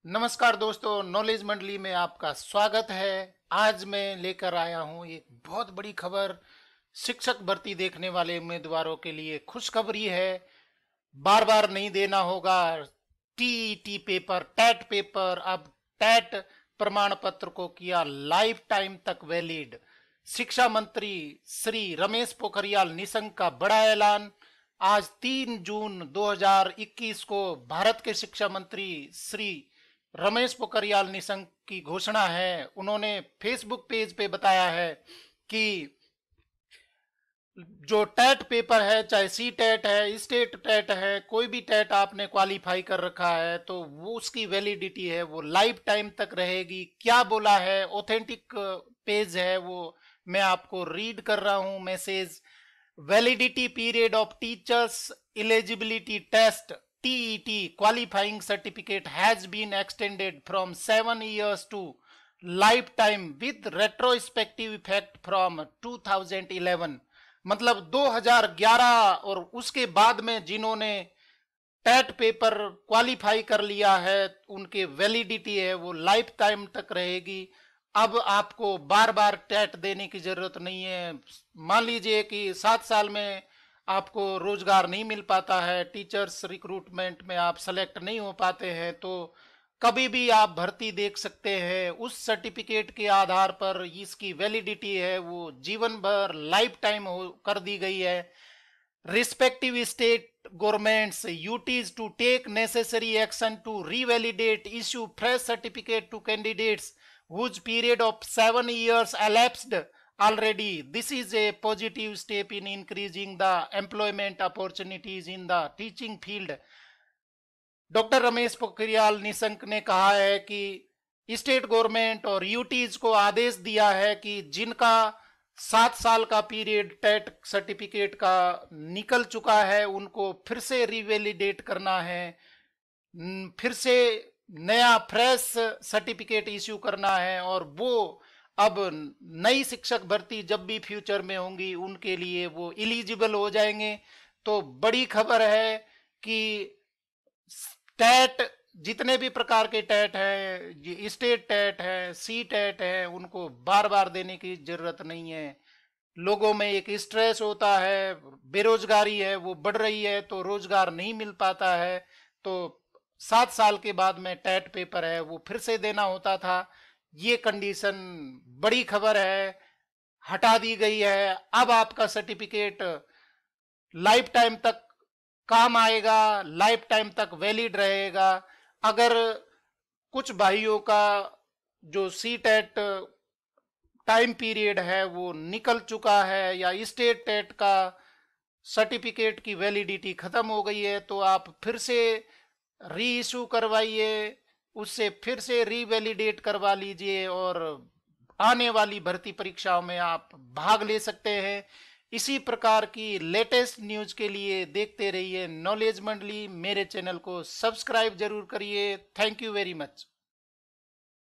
नमस्कार दोस्तों, नॉलेज मंडली में आपका स्वागत है। आज मैं लेकर आया हूं एक बहुत बड़ी खबर। शिक्षक भर्ती देखने वाले उम्मीदवारों के लिए खुशखबरी है। बार बार नहीं देना होगा टीईटी पेपर, टैट पेपर। अब टैट प्रमाण पत्र को किया लाइफ टाइम तक वैलिड। शिक्षा मंत्री श्री रमेश पोखरियाल निशंक का बड़ा ऐलान। आज 3 जून 2021 को भारत के शिक्षा मंत्री श्री रमेश पोखरियाल निशंक की घोषणा है। उन्होंने फेसबुक पेज पे बताया है कि जो टैट पेपर है, चाहे सी टैट है, स्टेट टैट है, कोई भी टैट आपने क्वालिफाई कर रखा है तो वो उसकी वैलिडिटी है वो लाइफ टाइम तक रहेगी। क्या बोला है, ऑथेंटिक पेज है वो, मैं आपको रीड कर रहा हूं message. Validity period of teachers eligibility test TET qualifying certificate has been extended from 7 years to lifetime with retrospective effect from 2011। मतलब 2011 और उसके बाद में जिन्होंने टैट पेपर क्वालिफाई कर लिया है उनके वैलिडिटी है वो लाइफ टाइम तक रहेगी। अब आपको बार बार टैट देने की जरूरत नहीं है। मान लीजिए कि 7 साल में आपको रोजगार नहीं मिल पाता है, टीचर्स रिक्रूटमेंट में आप सेलेक्ट नहीं हो पाते हैं, तो कभी भी आप भर्ती देख सकते हैं। उस सर्टिफिकेट के आधार पर इसकी वैलिडिटी है वो जीवन भर लाइफ टाइम कर दी गई है। Respective state governments UTs to take necessary action to revalidate issue fresh certificate to candidates whose period of 7 years elapsed already. This is a positive step in increasing the employment opportunities in the teaching field. Doctor Ramesh Pokhriyal Nishank ने कहा है कि state government और UTs को आदेश दिया है कि जिनका 7 साल का पीरियड टेट सर्टिफिकेट का निकल चुका है उनको फिर से रिवैलिडेट करना है, फिर से नया फ्रेश सर्टिफिकेट इश्यू करना है। और वो अब नई शिक्षक भर्ती जब भी फ्यूचर में होंगी उनके लिए वो एलिजिबल हो जाएंगे। तो बड़ी खबर है कि टैट, जितने भी प्रकार के टैट है, स्टेट टैट है, सी टैट है, उनको बार बार देने की जरूरत नहीं है। लोगों में एक स्ट्रेस होता है, बेरोजगारी है वो बढ़ रही है तो रोजगार नहीं मिल पाता है, तो 7 साल के बाद में टैट पेपर है वो फिर से देना होता था। ये कंडीशन, बड़ी खबर है, हटा दी गई है। अब आपका सर्टिफिकेट लाइफ टाइम तक काम आएगा, लाइफ टाइम तक वैलिड रहेगा। अगर कुछ भाइयों का जो सी टैट टाइम पीरियड है वो निकल चुका है या स्टेट टैट का सर्टिफिकेट की वैलिडिटी खत्म हो गई है तो आप फिर से री इशू करवाइए, उससे फिर से रीवैलिडेट करवा लीजिए और आने वाली भर्ती परीक्षाओं में आप भाग ले सकते हैं। इसी प्रकार की लेटेस्ट न्यूज के लिए देखते रहिए नॉलेज मंडली। मेरे चैनल को सब्सक्राइब जरूर करिए। Thank you very much.